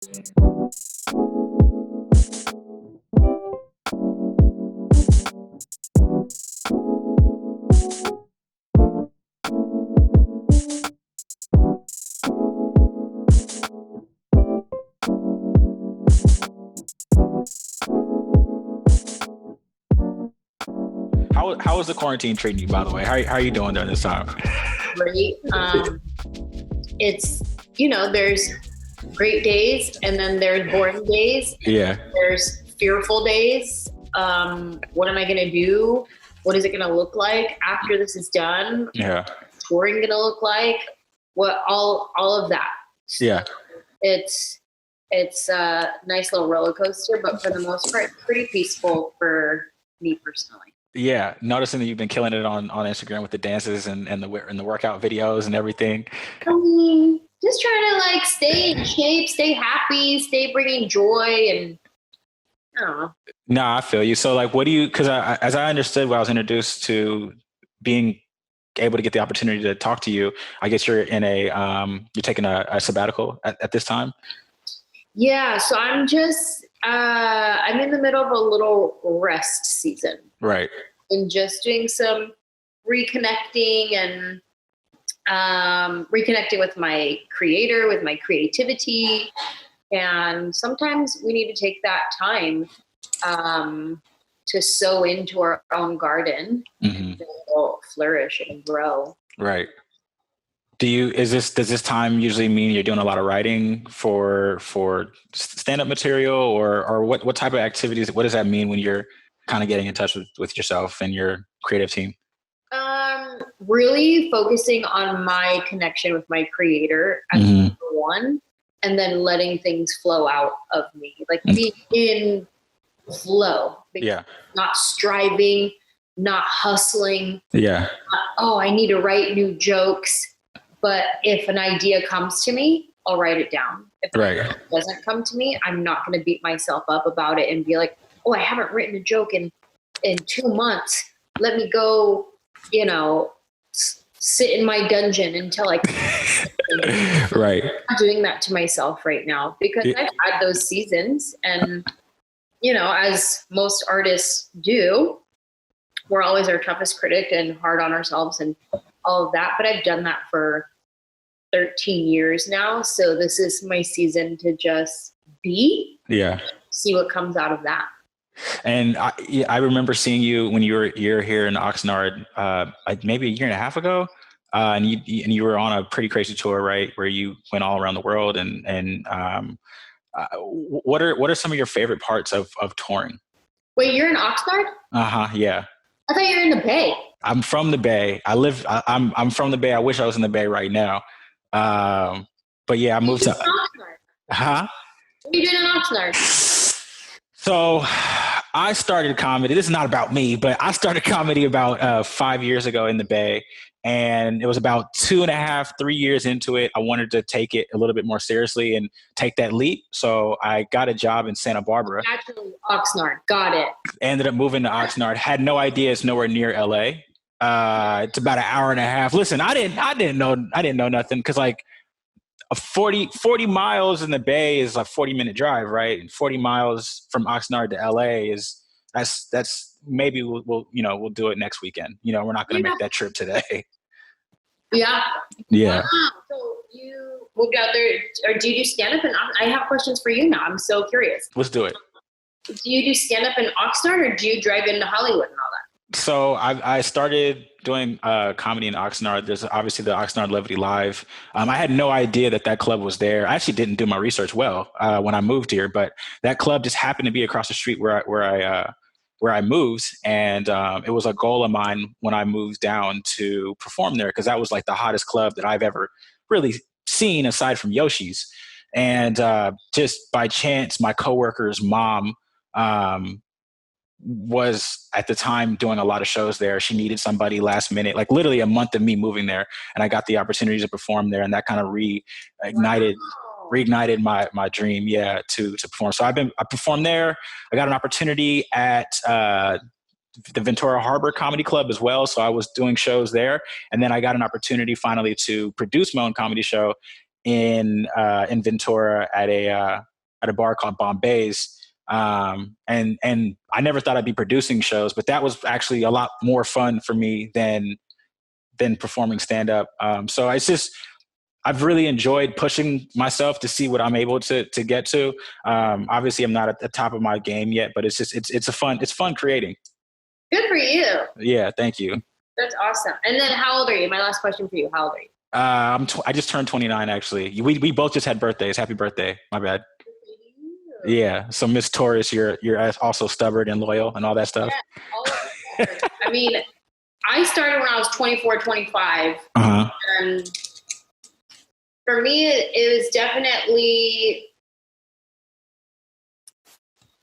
How is the quarantine treating you, by the way? How are you doing during this time? Great. It's, there's great days and then there's boring days. Yeah. There's fearful days. What am I going to do? What is it going to look like after this is done? Yeah. Touring going to look like? What, all of that. Yeah. It's a nice little roller coaster, but for the most part, pretty peaceful for me personally. Yeah, noticing that you've been killing it on Instagram with the dances and the workout videos and everything. I mean, just trying to stay in shape, stay happy, stay bringing joy, and I don't know. No, I feel you. So what do you? Because as I understood when I was introduced to being able to get the opportunity to talk to you, I guess you're in you're taking a sabbatical at this time. Yeah, so I'm in the middle of a little rest season. Right. And just doing some reconnecting and reconnecting with my creator, with my creativity. And sometimes we need to take that time to sow into our own garden and it'll flourish and grow. Right. Does this time usually mean you're doing a lot of writing for stand-up material or what type of activities, what does that mean when you're kind of getting in touch with yourself and your creative team? Really focusing on my connection with my creator as number one, and then letting things flow out of me, being in flow. Yeah. Not striving, not hustling. Yeah. I need to write new jokes. But if an idea comes to me, I'll write it down. If it doesn't come to me, I'm not going to beat myself up about it and be like, I haven't written a joke in 2 months. Let me go, sit in my dungeon until I can. Right. I'm doing that to myself right now because I've had those seasons. And, as most artists do, we're always our toughest critic and hard on ourselves and all of that. But I've done that for 13 years now. So this is my season to just see what comes out of that. And I remember seeing you when you're here in Oxnard, maybe a year and a half ago. And you were on a pretty crazy tour, right? Where you went all around the world and what are some of your favorite parts of touring? Wait, you're in Oxnard? Yeah. I thought you were in the Bay. I'm from the Bay. I'm from the Bay. I wish I was in the Bay right now. But yeah, I moved to Oxnard. What are you doing in Oxnard? So I started comedy. This is not about me, but I started comedy about 5 years ago in the Bay. And it was about 2.5, 3 years into it. I wanted to take it a little bit more seriously and take that leap. So I got a job in Santa Barbara. Actually, Oxnard. Got it. Ended up moving to Oxnard. Had no idea it's nowhere near LA. It's about an hour and a half. Listen, I didn't know nothing because 40 miles in the Bay is a 40-minute drive, right? And 40 miles from Oxnard to LA that's maybe we'll do it next weekend. We're not going to make that trip today. Yeah. Yeah. Wow. So you moved out there, or do you do stand-up? And I have questions for you now. I'm so curious. Let's do it. Do you do stand-up in Oxnard, or do you drive into Hollywood and all that? So I started doing comedy in Oxnard. There's obviously the Oxnard Levity Live. I had no idea that club was there. I actually didn't do my research well when I moved here, but that club just happened to be across the street where I moved. And it was a goal of mine when I moved down to perform there, because that was the hottest club that I've ever really seen aside from Yoshi's. And just by chance, my coworker's mom was at the time doing a lot of shows there. She needed somebody last minute, literally a month of me moving there. And I got the opportunity to perform there. And that kind of reignited my dream, to perform. So I performed there. I got an opportunity at the Ventura Harbor Comedy Club as well. So I was doing shows there. And then I got an opportunity finally to produce my own comedy show in Ventura at at a bar called Bombay's. And I never thought I'd be producing shows, but that was actually a lot more fun for me than performing stand up. So it's just, I've really enjoyed pushing myself to see what I'm able to get to. Obviously I'm not at the top of my game yet, but it's fun creating. Good for you. Yeah. Thank you. That's awesome. And then how old are you? My last question for you. How old are you? I just turned 29 actually. We both just had birthdays. Happy birthday. My bad. Yeah. So Miss Taurus, you're also stubborn and loyal and all that stuff. Yeah, all of that. I mean, I started when I was 24, 25. And for me, it was definitely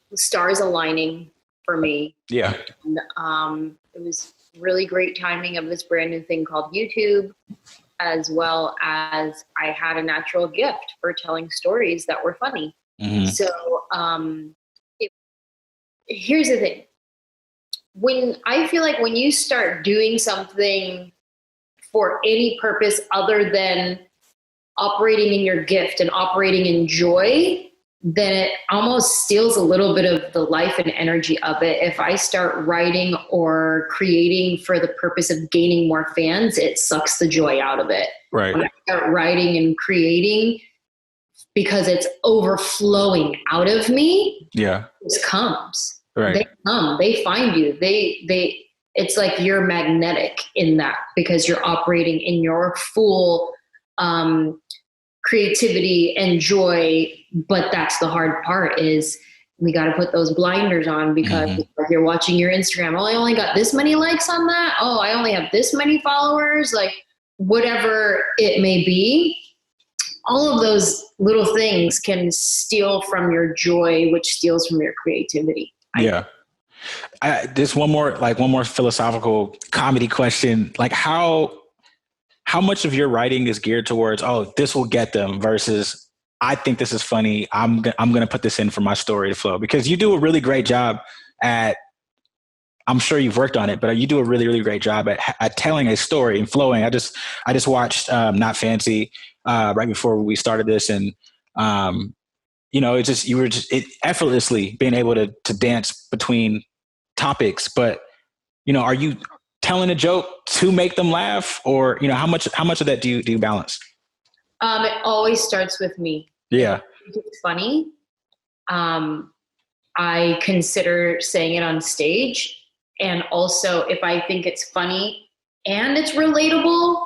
the stars aligning for me. Yeah. And, it was really great timing of this brand new thing called YouTube, as well as I had a natural gift for telling stories that were funny. Mm-hmm. So here's the thing. I feel like when you start doing something for any purpose other than operating in your gift and operating in joy, then it almost steals a little bit of the life and energy of it. If I start writing or creating for the purpose of gaining more fans, it sucks the joy out of it. Right. When I start writing and creating because it's overflowing out of me, it comes. Right. They come, they find you. It's like you're magnetic in that because you're operating in your full creativity and joy. But that's the hard part is we got to put those blinders on because you're watching your Instagram. Oh, I only got this many likes on that. Oh, I only have this many followers. Like whatever it may be, all of those little things can steal from your joy, which steals from your creativity. Yeah. There's one more philosophical comedy question. Like how much of your writing is geared towards, oh, this will get them versus I think this is funny. I'm going to put this in for my story to flow, because you do a really great job at, I'm sure you've worked on it, but you do a really, really great job at telling a story and flowing. I just watched Not Fancy right before we started this. And, you were effortlessly being able to dance between topics, but, are you telling a joke to make them laugh, or, how much of that do you balance? It always starts with me. Yeah. If it's funny. I consider saying it on stage. And also if I think it's funny and it's relatable,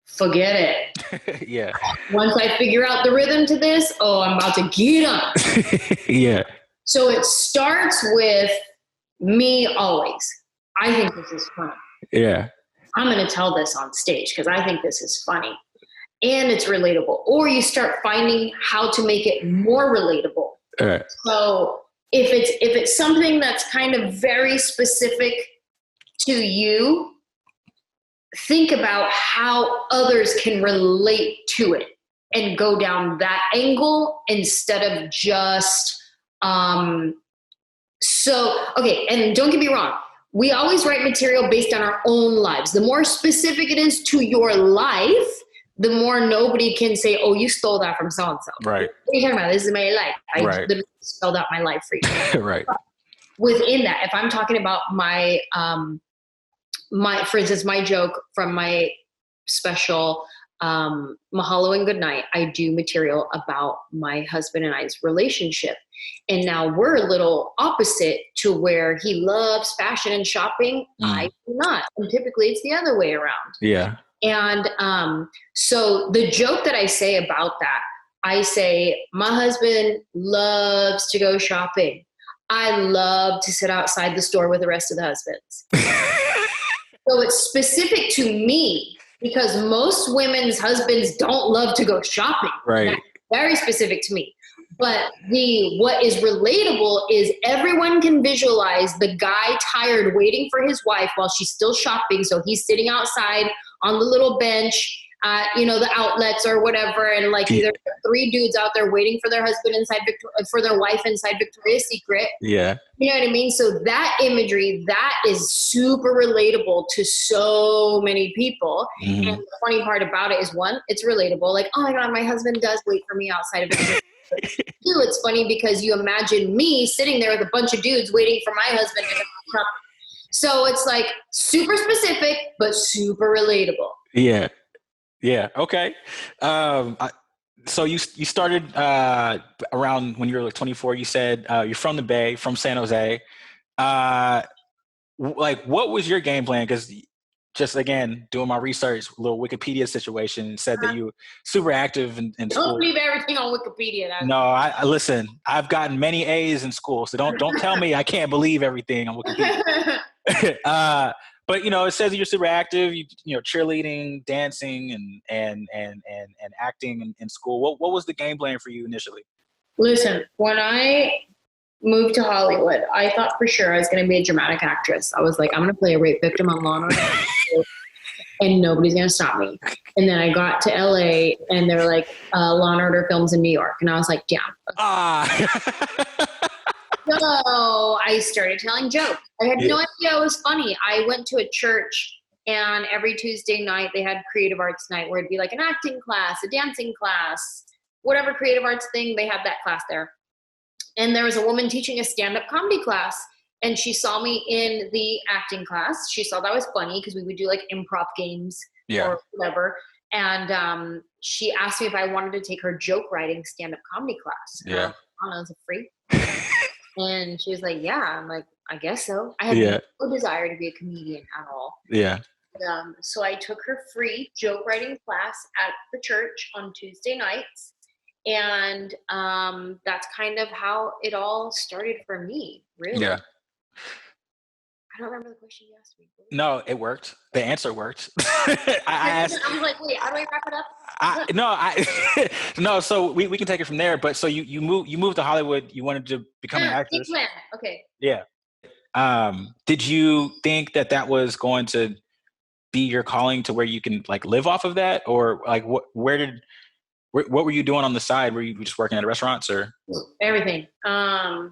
forget it. Yeah. Once I figure out the rhythm to this, I'm about to get up. Yeah. So it starts with me always. I think this is funny. Yeah. I'm going to tell this on stage because I think this is funny and it's relatable. Or you start finding how to make it more relatable. All right. So if it's something that's kind of very specific to you, think about how others can relate to it and go down that angle instead of just, okay. And don't get me wrong. We always write material based on our own lives. The more specific it is to your life, the more nobody can say, oh, you stole that from so-and-so. Right. What are you talking about? This is my life. I literally spelled out my life for you. Right. But within that, if I'm talking about my, for instance, my joke from my special, Mahalo and Goodnight, I do material about my husband and I's relationship. And now we're a little opposite to where he loves fashion and shopping. I do not. And typically it's the other way around. Yeah. And so the joke that I say about that, I say, my husband loves to go shopping. I love to sit outside the store with the rest of the husbands. So it's specific to me because most women's husbands don't love to go shopping. Right. That's very specific to me. But what is relatable is everyone can visualize the guy tired waiting for his wife while she's still shopping. So he's sitting outside on the little bench, the outlets or whatever. And either three dudes out there waiting for their husband for their wife inside Victoria's Secret. Yeah. You know what I mean? So that imagery, that is super relatable to so many people. Mm-hmm. And the funny part about it is, one, it's relatable. Like, oh my God, my husband does wait for me outside of Victoria's Secret. It's funny because you imagine me sitting there with a bunch of dudes waiting for my husband to come. So it's like super specific, but super relatable. Yeah. Yeah. Okay. So you started around when you were like 24. You said you're from the Bay, from San Jose. Like, what was your game plan? Because just again, doing my research, little Wikipedia situation said that you were super active in school. Don't believe everything on Wikipedia. No, I listen. I've gotten many A's in school, so don't tell me I can't believe everything on Wikipedia. But it says that you're super active. You know, cheerleading, dancing, and acting in school. What was the game plan for you initially? Listen, when I moved to Hollywood, I thought for sure I was going to be a dramatic actress. I was like, I'm going to play a rape victim on Law and Order, and nobody's going to stop me. And then I got to LA, and they were like, Law and Order films in New York, and I was like, damn. So I started telling jokes. I had no idea it was funny. I went to a church, and every Tuesday night they had creative arts night where it'd be like an acting class, a dancing class, whatever creative arts thing, they had that class there. And there was a woman teaching a stand-up comedy class, and she saw me in the acting class. She saw that was funny because we would do like improv games or whatever. And she asked me if I wanted to take her joke writing stand-up comedy class. Yeah. I was a freak. And she was like, yeah. I'm like, I guess so. I had no desire to be a comedian at all. Yeah. So I took her free joke writing class at the church on Tuesday nights. And that's kind of how it all started for me, really. Yeah. I don't remember the question you asked me. No, it worked. The answer worked. I was like, wait, how do I wrap it up? No. So we can take it from there. But so you moved to Hollywood. You wanted to become an actress. Okay. Yeah. Did you think that was going to be your calling to where you can like live off of that, or like what were you doing on the side? Were you just working at restaurants or everything? I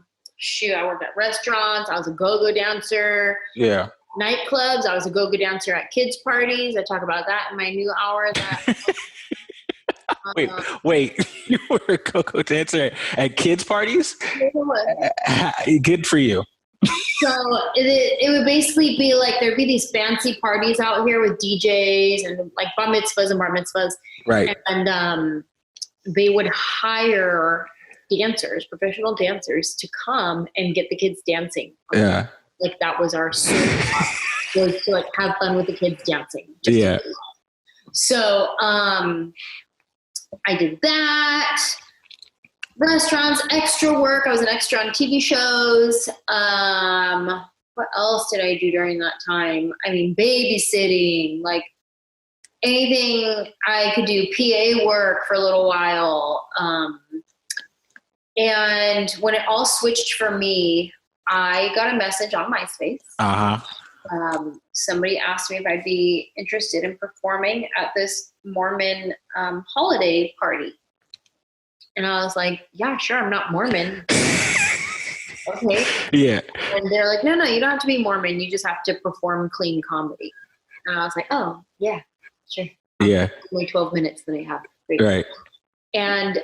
worked at restaurants. I was a go-go dancer. Yeah. Nightclubs. I was a go-go dancer at kids' parties. I talk about that in my new hour. Wait, you were a go-go dancer at kids' parties? Good for you. So it would basically be like there'd be these fancy parties out here with DJs and like bar mitzvahs and bar mitzvahs. Right. And they would hire dancers, professional dancers, to come and get the kids dancing. Yeah. Like that was our was to like have fun with the kids dancing. So I did that. Restaurants, extra work. I was an extra on TV shows. What else did I do during that time? I mean, babysitting, like anything I could do, PA work for a little while. And when it all switched for me, I got a message on MySpace. Somebody asked me if I'd be interested in performing at this Mormon holiday party. And I was like, yeah, sure, I'm not Mormon. Okay. Yeah. And they're like, no, you don't have to be Mormon. You just have to perform clean comedy. And I was like, oh, yeah, sure. Yeah. Only 12 minutes that I have. Right. And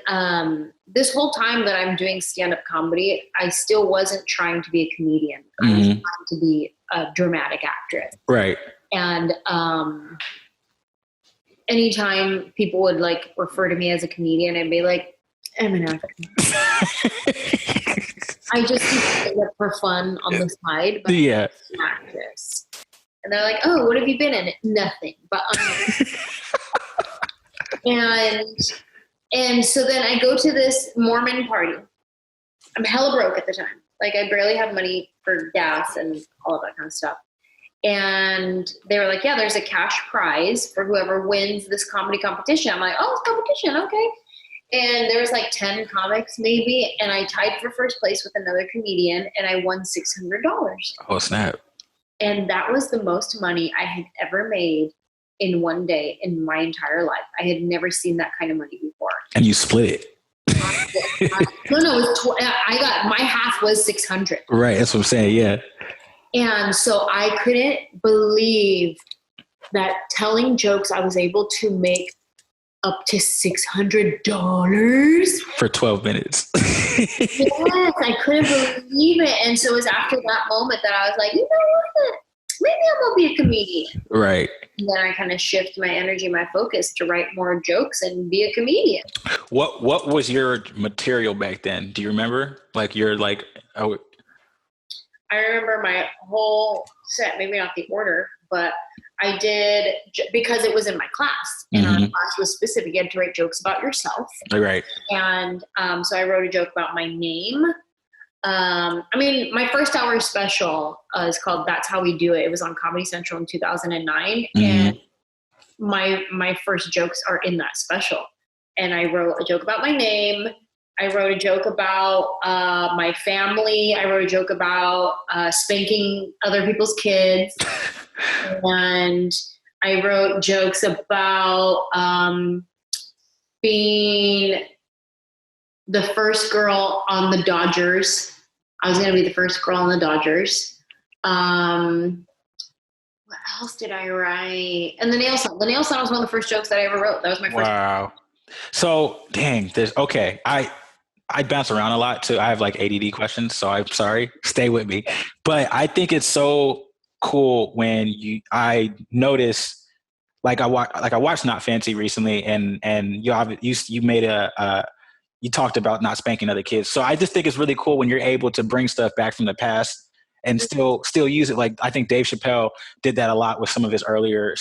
this whole time that I'm doing stand-up comedy, I still wasn't trying to be a comedian. I was trying to be a dramatic actress. Right. And anytime people would like refer to me as a comedian, I'd be like, I'm an actor. I just do it for fun on the side, but I'm an actress. And they're like, oh, what have you been in? Nothing. But and so then I go to this Mormon party. I'm hella broke at the time. Like I barely have money for gas and all of that kind of stuff. And they were like, yeah, there's a cash prize for whoever wins this comedy competition. I'm like, oh, it's competition. Okay. And there was like 10 comics maybe. And I tied for first place with another comedian and I won $600. Oh, snap. And that was the most money I had ever made in one day in my entire life. I had never seen that kind of money before. And you split it. No, I got, my half was 600. Right. That's what I'm saying. Yeah. And so I couldn't believe that telling jokes, I was able to make up to $600 for 12 minutes. Yes, I couldn't believe it. And so it was after that moment that I was like, you know what? Maybe I'm going to be a comedian. Right. And then I kind of shift my energy, my focus to write more jokes and be a comedian. What was your material back then? Do you remember? Like oh. I remember my whole set, maybe not the order, but I did, because it was in my class, and our class was specific. You had to write jokes about yourself. Right. And so I wrote a joke about my name. My first hour special is called That's How We Do It. It was on Comedy Central in 2009. And my first jokes are in that special. And I wrote a joke about my name. I wrote a joke about my family. I wrote a joke about spanking other people's kids. And I wrote jokes about being the first girl on the Dodgers. I was going to be the first girl on the Dodgers. What else did I write? And the nail salon. The nail salon was one of the first jokes that I ever wrote. That was my first. Wow. So, dang, okay. I bounce around a lot too. I have like ADD questions, so I'm sorry. Stay with me. But I think it's so cool when I notice, like I watched Not Fancy recently, and you made you talked about not spanking other kids. So I just think it's really cool when you're able to bring stuff back from the past and still use it. Like I think Dave Chappelle did that a lot with some of his earlier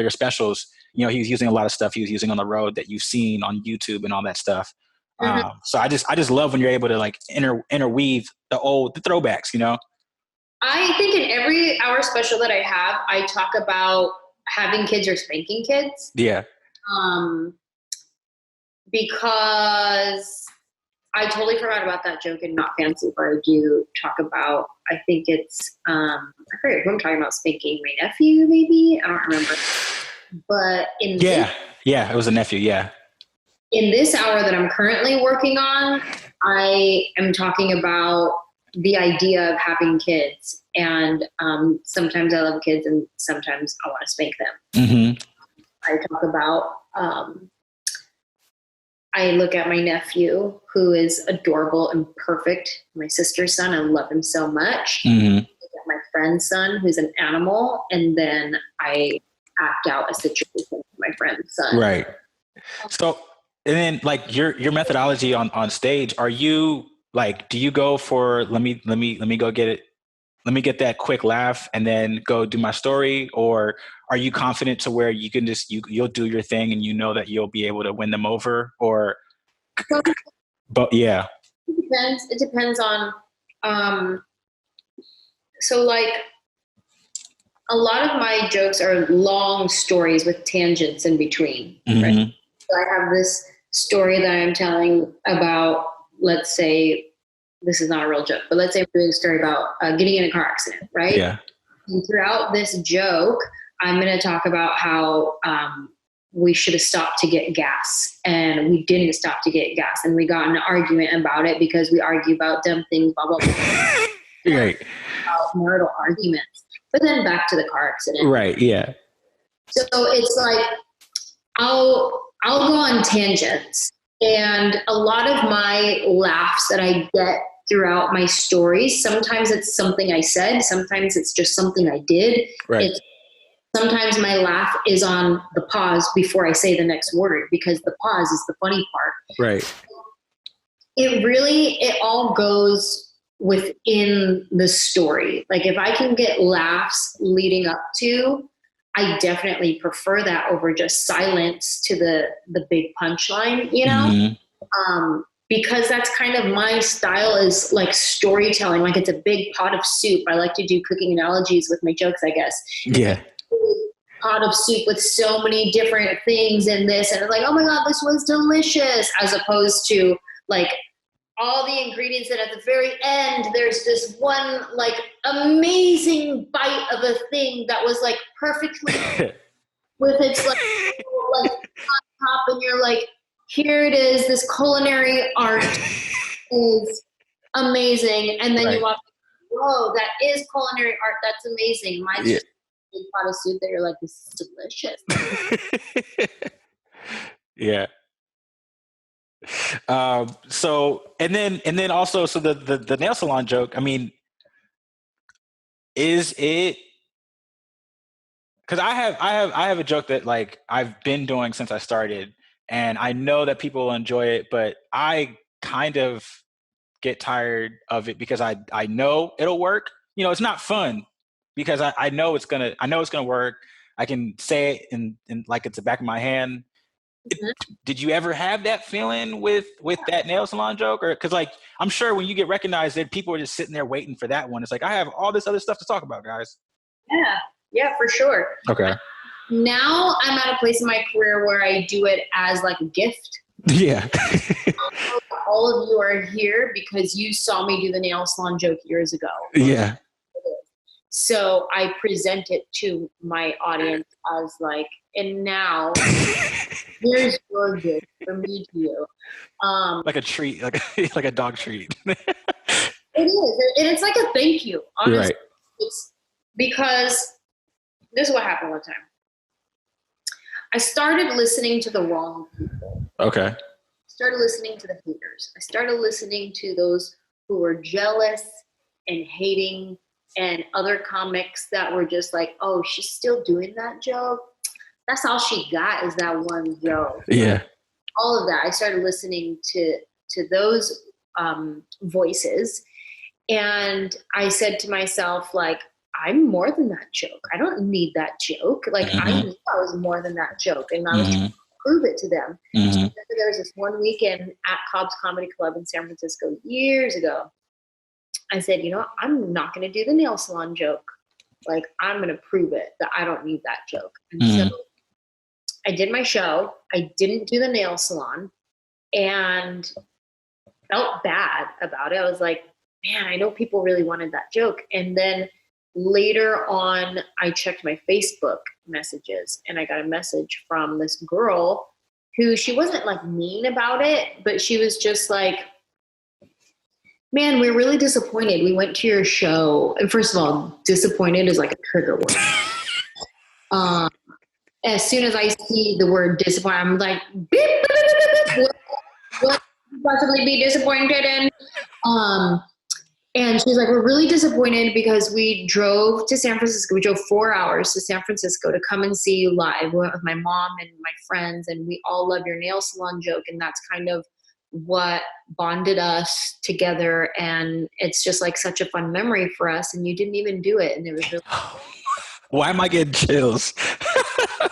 specials. You know, he was using a lot of stuff he was using on the road that you've seen on YouTube and all that stuff. So I just love when you're able to like interweave the throwbacks, you know? I think in every hour special that I have, I talk about having kids or spanking kids. Yeah. Because I totally forgot about that joke in Not Fancy, where I do talk about, I think it's, I forget who I'm talking about, spanking my nephew, maybe? I don't remember. But it was a nephew, yeah. In this hour that I'm currently working on, I am talking about the idea of having kids. And sometimes I love kids and sometimes I want to spank them. I talk about, I look at my nephew, who is adorable and perfect, my sister's son. I love him so much. I look at my friend's son, who's an animal, and then I act out a situation with my friend's son. Right. So, and then like your methodology on stage, are you like, do you go for let me go get it, let me get that quick laugh and then go do my story, or are you confident to where you can just you'll do your thing and you know that you'll be able to win them over? Or but yeah, it depends on so like a lot of my jokes are long stories with tangents in between, right? So I have this story that I'm telling about, let's say, this is not a real joke, but let's say I'm doing a story about getting in a car accident, right? Yeah. And throughout this joke, I'm going to talk about how we should have stopped to get gas, and we didn't stop to get gas, and we got in an argument about it because we argue about dumb things, blah, blah, blah. Right. About marital arguments. But then back to the car accident. Right, yeah. So it's like I'll go on tangents, and a lot of my laughs that I get throughout my stories, sometimes it's something I said, sometimes it's just something I did. Right. Sometimes my laugh is on the pause before I say the next word, because the pause is the funny part. Right. It all goes within the story. Like if I can get laughs leading up to, I definitely prefer that over just silence to the big punchline, you know? Because that's kind of my style, is like storytelling. Like it's a big pot of soup. I like to do cooking analogies with my jokes, I guess. Yeah. Pot of soup with so many different things in this, and it's like, oh my God, this was delicious, as opposed to like all the ingredients, and at the very end there's this one like amazing bite of a thing that was like perfectly with its like on top, and you're like, here it is, this culinary art is amazing, and then you walk, whoa, that is culinary art, that's amazing. Mine's just a big pot of soup that you're like, this is delicious. Yeah. So and then also so the nail salon joke. I mean, is it because I have a joke that like I've been doing since I started, and I know that people enjoy it, but I kind of get tired of it because I know it'll work. You know, it's not fun because I know it's gonna work. I can say it in like it's the back of my hand. It, Mhm. did you ever have that feeling with that nail salon joke? Or because like I'm sure when you get recognized that people are just sitting there waiting for that one. It's like I have all this other stuff to talk about, guys. Yeah, yeah, for sure. Okay. Now I'm at a place in my career where I do it as like a gift. Yeah. All of you are here because you saw me do the nail salon joke years ago. Yeah. So I present it to my audience as like, and now here's your gift from me to you. Like a treat, like like a dog treat. It is, and it's like a thank you. Honestly, Right. it's because this is what happened one time. I started listening to the wrong people. Okay. Started listening to the haters. I started listening to those who were jealous and hating, and other comics that were just like, oh, she's still doing that joke. That's all she got is that one joke. Yeah. Like, all of that. I started listening to those voices, and I said to myself, like, I'm more than that joke. I don't need that joke. Like, I knew I was more than that joke, and I was trying to prove it to them. So there was this one weekend at Cobb's Comedy Club in San Francisco years ago. I said, you know, I'm not going to do the nail salon joke. Like, I'm going to prove it that I don't need that joke. And so I did my show. I didn't do the nail salon and felt bad about it. I was like, man, I know people really wanted that joke. And then later on, I checked my Facebook messages and I got a message from this girl who, she wasn't like mean about it, but she was just like, man, we're really disappointed. We went to your show. And first of all, disappointed is like a trigger word. As soon as I see the word disappointed, I'm like, beep, beep, beep, beep, what could possibly be disappointed in? And she's like, we're really disappointed because we drove to San Francisco. We drove 4 hours to San Francisco to come and see you live. We went with my mom and my friends, and we all love your nail salon joke. And that's kind of what bonded us together. And it's just like such a fun memory for us. And you didn't even do it. And it was really Why am I getting chills?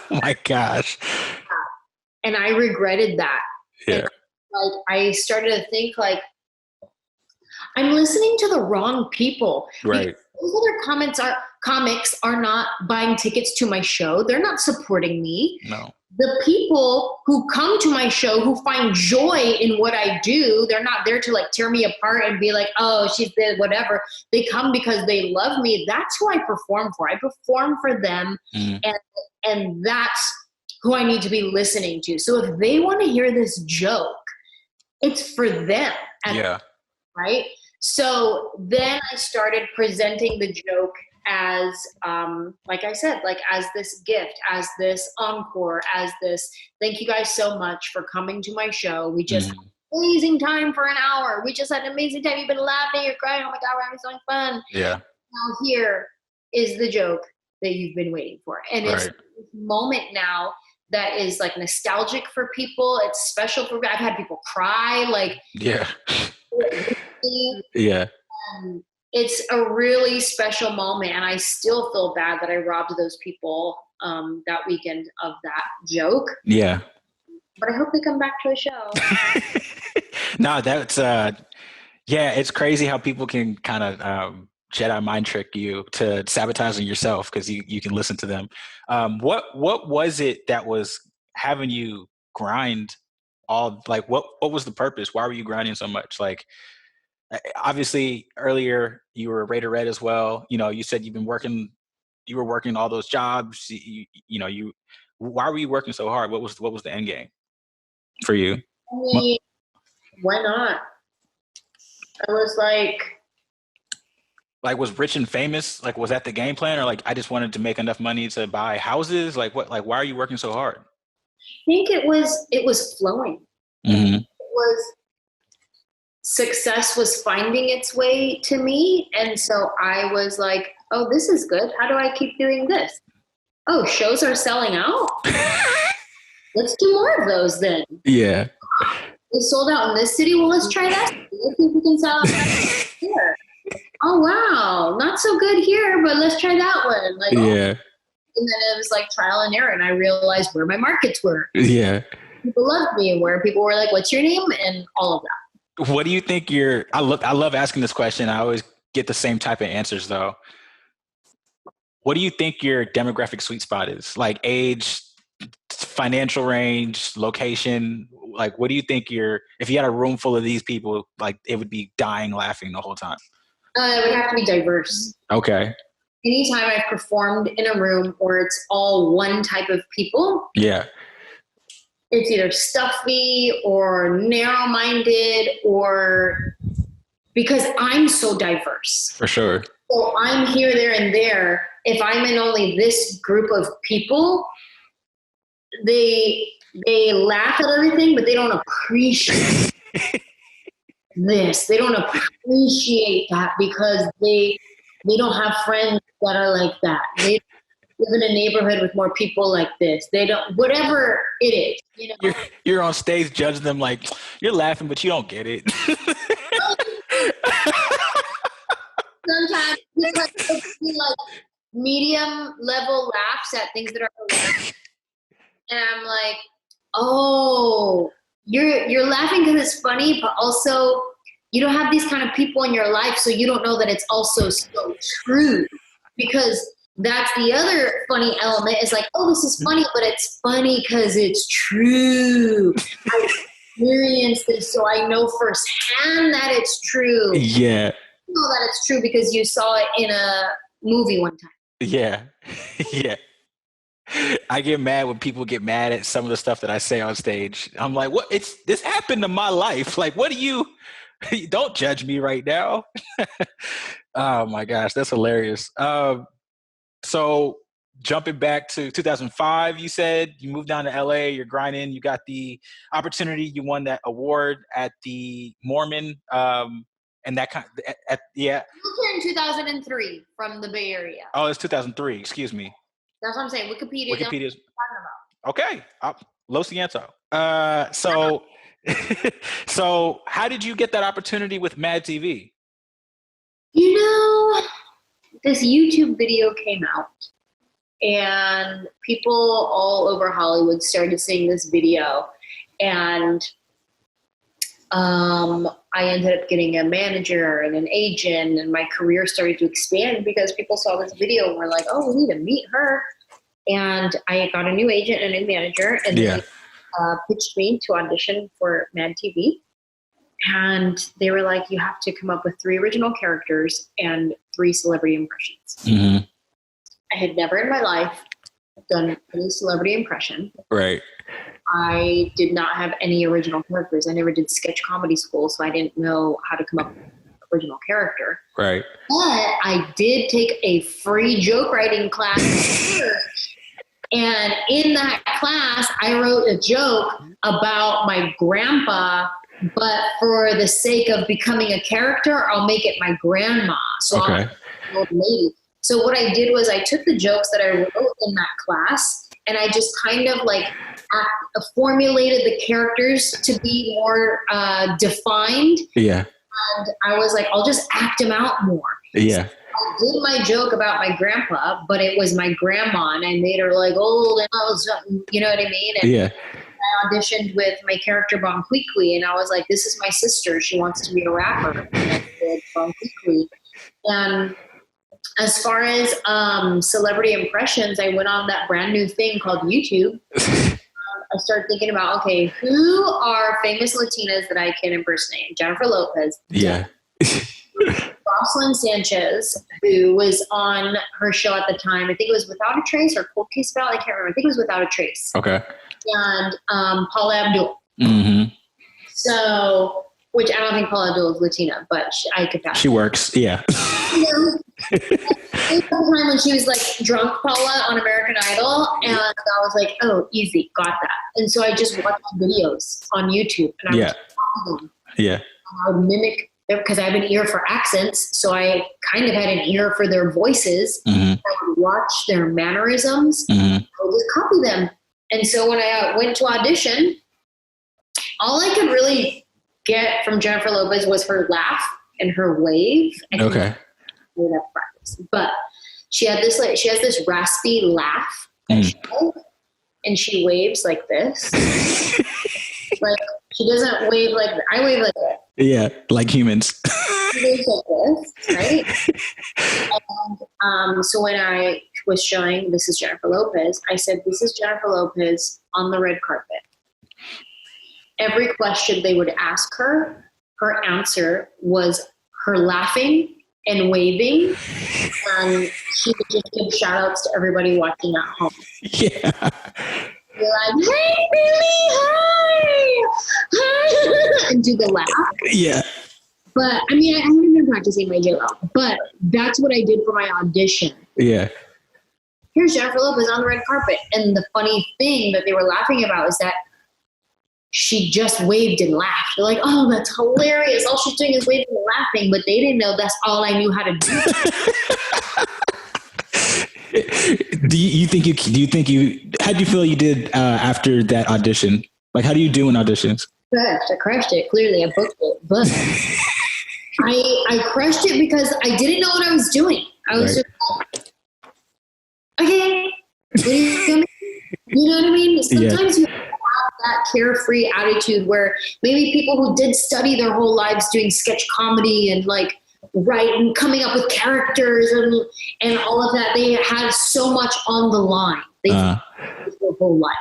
My gosh. And I regretted that. Yeah. And like I started to think like, I'm listening to the wrong people. Right. Those other comics are not buying tickets to my show. They're not supporting me. No. The people who come to my show, who find joy in what I do, they're not there to like tear me apart and be like, oh, she's dead, whatever. They come because they love me. That's who I perform for. I perform for them. And that's who I need to be listening to. So if they want to hear this joke, it's for them. Yeah. Right? So then I started presenting the joke as, like I said, like as this gift, as this encore, as this, thank you guys so much for coming to my show. We just had an amazing time for an hour. We just had an amazing time. You've been laughing, you're crying. Oh my God, we're having so much fun. Yeah. Now here is the joke that you've been waiting for. And it's this moment now that is like nostalgic for people. It's special for me. I've had people cry, like, yeah. Yeah. It's a really special moment, and I still feel bad that I robbed those people that weekend of that joke. Yeah. But I hope they come back to a show. No, that's yeah, it's crazy how people can kind of Jedi mind trick you to sabotaging yourself because you can listen to them. What was it that was having you grind all, like what was the purpose? Why were you grinding so much? Like obviously earlier you were Raider Red as well. You know, you said you were working all those jobs. Why were you working so hard? What was the end game for you? I mean, why not? I was like was rich and famous, like was that the game plan, or like I just wanted to make enough money to buy houses? Like what, like why are you working so hard? think it was flowing. Mm-hmm. It was success was finding its way to me. And so I was like, oh, this is good. How do I keep doing this? Oh, shows are selling out. Let's do more of those then. Yeah. We sold out in this city. Well, let's try that. Let's see if we can sell out here. Oh, wow. Not so good here, but let's try that one. Like, Yeah. oh. And then it was like trial and error. And I realized where my markets were. Yeah. People loved me and where people were like, what's your name? And all of that. What do you think I love asking this question. I always get the same type of answers though. What do you think your demographic sweet spot is? Like age, financial range, location? Like, what do you think if you had a room full of these people, like it would be dying laughing the whole time? It would have to be diverse. Okay. Anytime I've performed in a room where it's all one type of people. Yeah. It's either stuffy or narrow-minded or because I'm so diverse. For sure. So I'm here, there, and there. If I'm in only this group of people, they laugh at everything, but they don't appreciate this. They don't appreciate that because they don't have friends that are like that. They live in a neighborhood with more people like this. They don't, whatever it is, you know. You're on stage judging them like you're laughing, but you don't get it. Sometimes it's like medium level laughs at things that are hilarious. And I'm like, oh, you're laughing because it's funny, but also you don't have these kind of people in your life, so you don't know that it's also so true. Because that's the other funny element is like, oh, this is funny, but it's funny because it's true. I experienced this, so I know firsthand that it's true. Yeah. You know that it's true because you saw it in a movie one time. Yeah. Yeah. I get mad when people get mad at some of the stuff that I say on stage. I'm like, what? This happened to my life. Like, what do you don't judge me right now. Oh my gosh, that's hilarious. So jumping back to 2005, you said you moved down to LA, you're grinding, you got the opportunity, you won that award at the Mormon, and that kind of, yeah. You moved here in 2003 from the Bay Area. Oh, it's 2003, excuse me. That's what I'm saying. Wikipedia's okay. Lo siento. So how did you get that opportunity with Mad TV? You know, this YouTube video came out and people all over Hollywood started seeing this video, and I ended up getting a manager and an agent, and my career started to expand because people saw this video and were like, oh, we need to meet her. And I got a new agent and a new manager, and they pitched me to audition for Mad TV. And they were like, you have to come up with 3 original characters and 3 celebrity impressions. Mm-hmm. I had never in my life done any celebrity impression. Right. I did not have any original characters. I never did sketch comedy school, so I didn't know how to come up with an original character. Right. But I did take a free joke writing class. And in that class, I wrote a joke about my grandpa, but for the sake of becoming a character, I'll make it my grandma. So I'm an old lady. So what I did was I took the jokes that I wrote in that class, and I just kind of like formulated the characters to be more defined. Yeah. And I was like, I'll just act them out more. Yeah. I did my joke about my grandpa, but it was my grandma, and I made her like old and I was, you know what I mean? And yeah. I auditioned with my character Bon Quickly, and I was like, this is my sister. She wants to be a rapper. And I did Bon Quickly. And as far as celebrity impressions, I went on that brand new thing called YouTube. I started thinking about, okay, who are famous Latinas that I can impersonate? Jennifer Lopez. Yeah. Jocelyn Sanchez, who was on her show at the time. I think it was Without a Trace or Cold Case File. I can't remember. I think it was Without a Trace. Okay. And Paula Abdul. Mm-hmm. So, which I don't think Paula Abdul is Latina, but I could pass. She works. Yeah. It was the time when she was like drunk Paula on American Idol, and I was like, oh, easy, got that. And so I just watched videos on YouTube, and I would Yeah. copy them. Yeah. I would mimic them because I have an ear for accents, so I kind of had an ear for their voices. Mm-hmm. I would watch their mannerisms. Mm-hmm. I would just copy them. And so when I went to audition, all I could really get from Jennifer Lopez was her laugh and her wave. Okay. Practice, but she has this raspy laugh, and she waves like this. Like she doesn't wave like I wave like this. Yeah, like humans. She waves like this, right? And so when I was showing this is Jennifer Lopez, I said this is Jennifer Lopez on the red carpet. Every question they would ask her, her answer was her laughing and waving, and she would just give shout outs to everybody watching at home. Yeah. You're like, hey, Billy, hi, and do the laugh. Yeah. But I mean, I haven't been practicing my J-Lo, but that's what I did for my audition. Yeah. Here's Jennifer Lopez on the red carpet. And the funny thing that they were laughing about is that she just waved and laughed. They're like, oh, that's hilarious. All she's doing is waving and laughing, but they didn't know that's all I knew how to do. Do you think how do you feel you did after that audition? Like, how do you do in auditions? I crushed it. Clearly I booked it, but I crushed it because I didn't know what I was doing. I was just like, okay, what do you know what I mean? Sometimes you have that carefree attitude where maybe people who did study their whole lives doing sketch comedy and like writing, coming up with characters and all of that, they had so much on the line. They their whole life.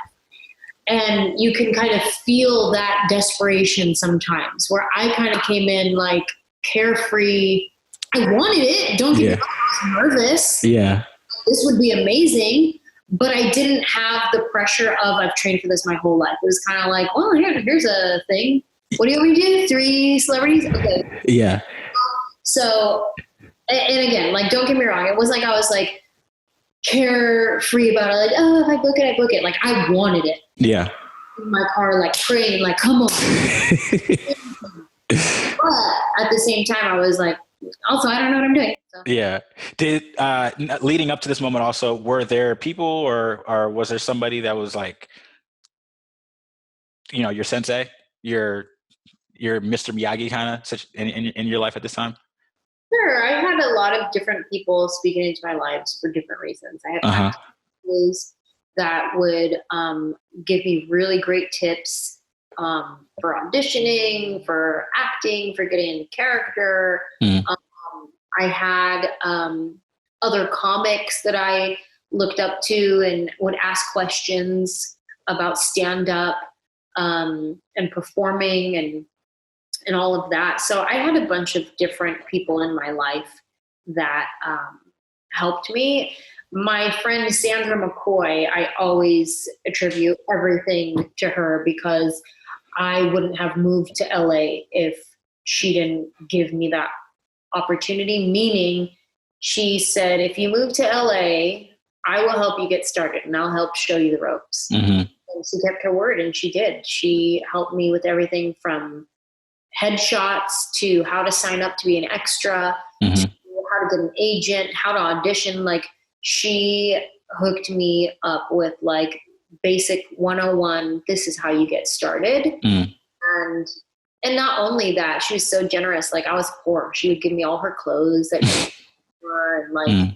And you can kind of feel that desperation sometimes where I kind of came in like carefree. I wanted it. Don't get me wrong, I was nervous. Yeah. This would be amazing. But I didn't have the pressure of I've trained for this my whole life. It was kind of like, well, here's a thing. What do you want me to do? 3 celebrities? Okay. Yeah. So, and again, like, don't get me wrong. It wasn't like I was like carefree about it. Like, oh, if I book it, I book it. Like, I wanted it. Yeah. In my car, like praying, like, come on. But at the same time, I was like, also, I don't know what I'm doing. So. Yeah. Did leading up to this moment also, were there people or was there somebody that was like, you know, your sensei, your Mr. Miyagi kind of such in your life at this time? Sure. I had a lot of different people speaking into my lives for different reasons. I had actors that would give me really great tips for auditioning, for acting, for getting into character. I had other comics that I looked up to and would ask questions about stand-up and performing and all of that. So I had a bunch of different people in my life that helped me. My friend Sandra McCoy, I always attribute everything to her because I wouldn't have moved to LA if she didn't give me that opportunity, meaning she said, if you move to LA, I will help you get started and I'll help show you the ropes. And she kept her word, and she did. She helped me with everything from headshots to how to sign up to be an extra, to how to get an agent, how to audition. Like, she hooked me up with like basic 101. This is how you get started. And not only that, she was so generous. Like, I was poor. She would give me all her clothes that like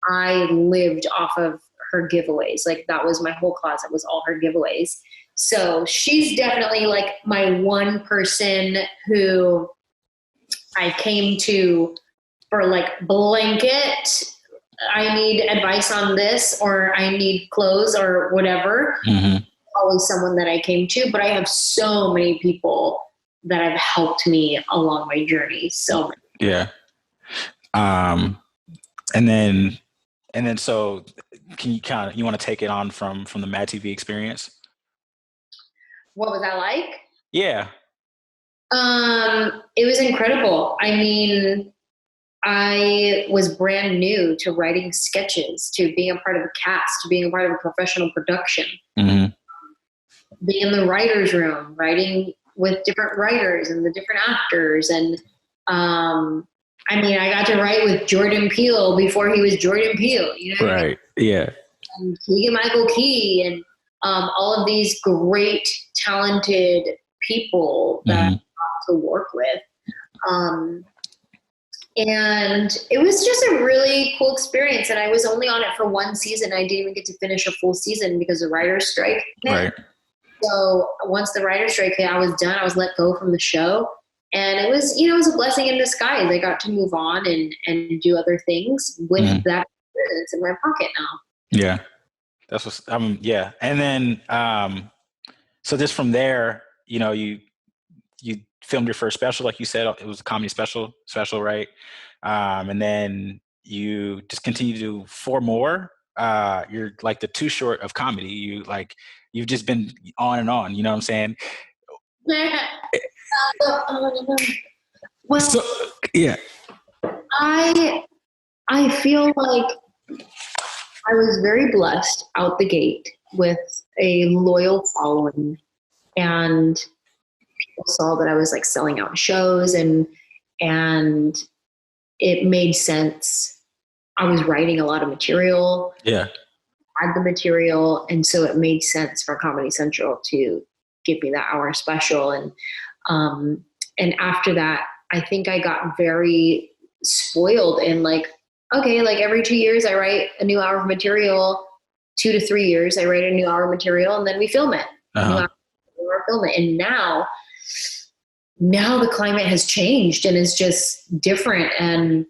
I lived off of her giveaways. Like, that was my whole closet was all her giveaways. So she's definitely like my one person who I came to for like blanket. I need advice on this, or I need clothes or whatever. Always someone that I came to, but I have so many people that have helped me along my journey. So yeah. And then so can you want to take it on from the Mad TV experience? What was that like? Yeah. It was incredible. I mean, I was brand new to writing sketches, to being a part of a cast, to being a part of a professional production, Mm-hmm. being in the writer's room, writing with different writers and the different actors. And I mean, I got to write with Jordan Peele before he was Jordan Peele, you know what I mean? Right. Yeah. And Keegan-Michael Key and all of these great, talented people that I got to work with. And it was just a really cool experience. And I was only on it for one season. I didn't even get to finish a full season because of the writer's strike hit. Right. So once the writer's strike hit, I was done. I was let go from the show. And it was, it was a blessing in disguise. I got to move on and do other things with that experience in my pocket now. Yeah. That's what's, yeah. And then, so just from there, you filmed your first special, like you said, it was a comedy special, right? And then you just continue to do 4 more. You're like the Too Short of comedy. You've just been on and on, you know what I'm saying? Well, so, yeah. I feel like I was very blessed out the gate with a loyal following, and people saw that I was like selling out shows, and it made sense. I was writing a lot of material. Yeah. Had the material, and so it made sense for Comedy Central to give me that hour special. And after that, I think I got very spoiled and like, okay, like every 2 years I write a new hour of material, 2 to 3 years I write a new hour of material, and then we film it. Film it. And now the climate has changed and it's just different, and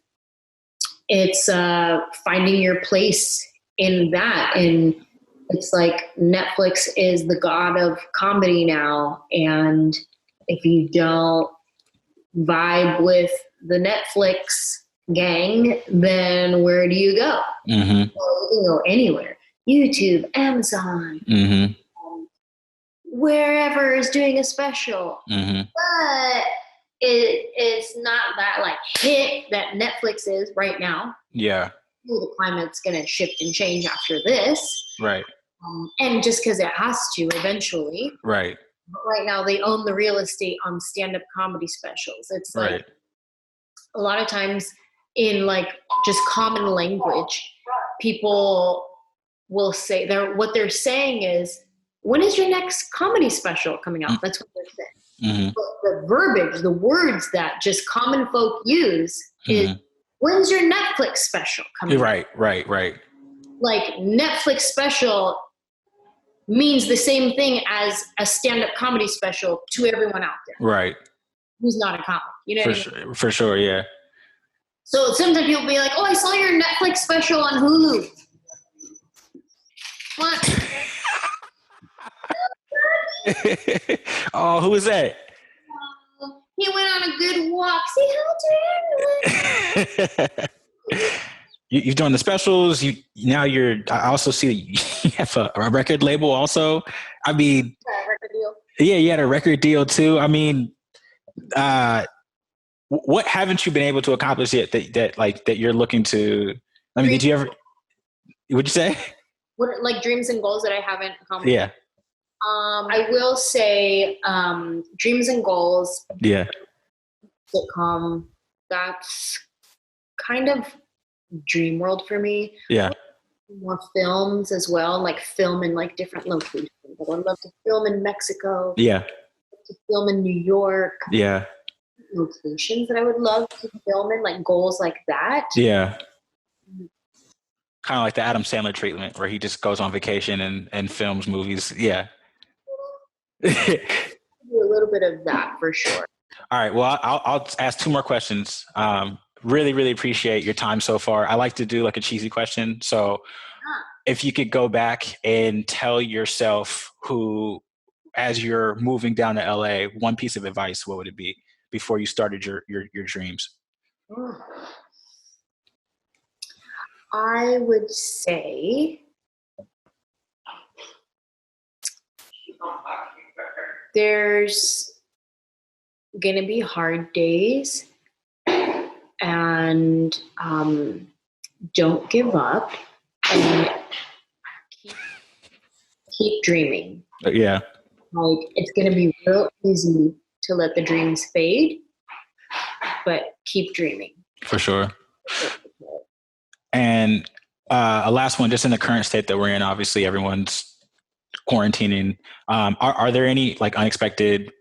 it's finding your place in that. And it's like Netflix is the god of comedy now, and if you don't vibe with the Netflix gang, then where do you go? Well, you can go anywhere. YouTube, Amazon, wherever is doing a special. But it's not that like hit that Netflix is right now. Yeah. The climate's going to shift and change after this. Right. And just because it has to eventually. Right. But right now they own the real estate on stand-up comedy specials. It's like a lot of times in like just common language, people will say what they're saying is, when is your next comedy special coming out? That's what they're saying. But the verbiage, the words that just common folk use is, when's your Netflix special coming out? Right. Like Netflix special means the same thing as a stand-up comedy special to everyone out there. Right. Who's not a comic. You know what I mean? For sure, yeah. So sometimes people be like, oh, I saw your Netflix special on Hulu. What? Oh, who is that? He went on a good walk. Say hello to everyone. You've done the specials. I also see that you have a record label also. I mean, Record deal. Yeah, you had a record deal too. I mean, what haven't you been able to accomplish yet that you're looking to? I mean, did you ever? What'd you say? What, like dreams and goals that I haven't accomplished? Yeah. I will say, dreams and goals. Yeah. Sitcom. That's kind of dream world for me. Yeah. More films as well, like film in like different locations. I would love to film in Mexico. Yeah. To film in New York. Yeah. Locations that I would love to film in, like goals like that. Yeah. Kind of like the Adam Sandler treatment where he just goes on vacation and films movies. Yeah. Do a little bit of that for sure. All right. Well, I'll ask 2 more questions. Really, really appreciate your time so far. I like to do like a cheesy question. So if you could go back and tell yourself who, as you're moving down to LA, one piece of advice, what would it be before you started your dreams? I would say there's going to be hard days, and don't give up, and keep dreaming. Yeah. Like, it's going to be real easy to let the dreams fade, but keep dreaming. For sure. And a last one, just in the current state that we're in, obviously everyone's quarantining. Are there any like unexpected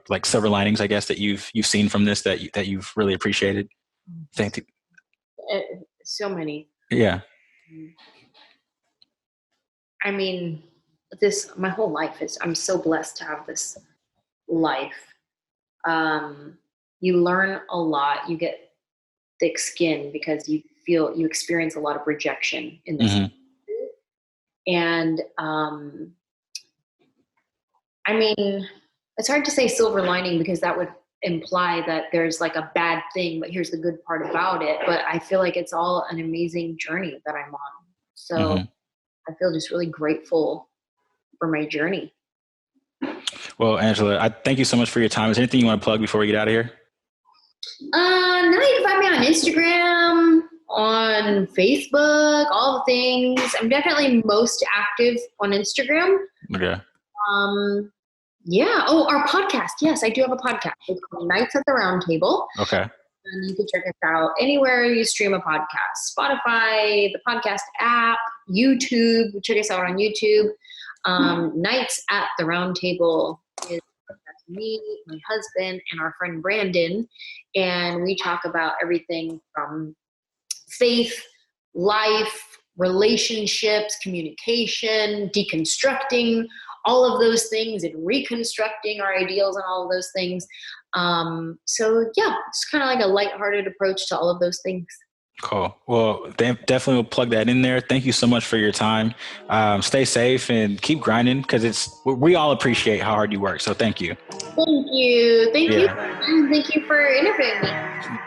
like silver linings, I guess, that you've seen from this that you've really appreciated? Thank you. So many. Yeah. I mean, my whole life I'm so blessed to have this life. You learn a lot. You get thick skin because you experience a lot of rejection in this. Mm-hmm. And I mean, it's hard to say silver lining because that would imply that there's like a bad thing, but here's the good part about it. But I feel like it's all an amazing journey that I'm on. So I feel just really grateful for my journey. Well, Anjelah, I thank you so much for your time. Is there anything you want to plug before we get out of here? No, you can find me on Instagram, on Facebook, all the things. I'm definitely most active on Instagram. Okay. Yeah. Oh, our podcast. Yes, I do have a podcast. It's called Nights at the Round Table. Okay. And you can check us out anywhere you stream a podcast. Spotify, the podcast app, YouTube. Check us out on YouTube. Nights at the Round Table is me, my husband, and our friend Brandon. And we talk about everything from faith, life, relationships, communication, deconstructing all of those things, and reconstructing our ideals and all of those things. So yeah, it's kind of like a lighthearted approach to all of those things. Cool. Well, definitely will plug that in there. Thank you so much for your time. Stay safe and keep grinding because we all appreciate how hard you work. So thank you. Thank you. Thank you. And thank you for interviewing me.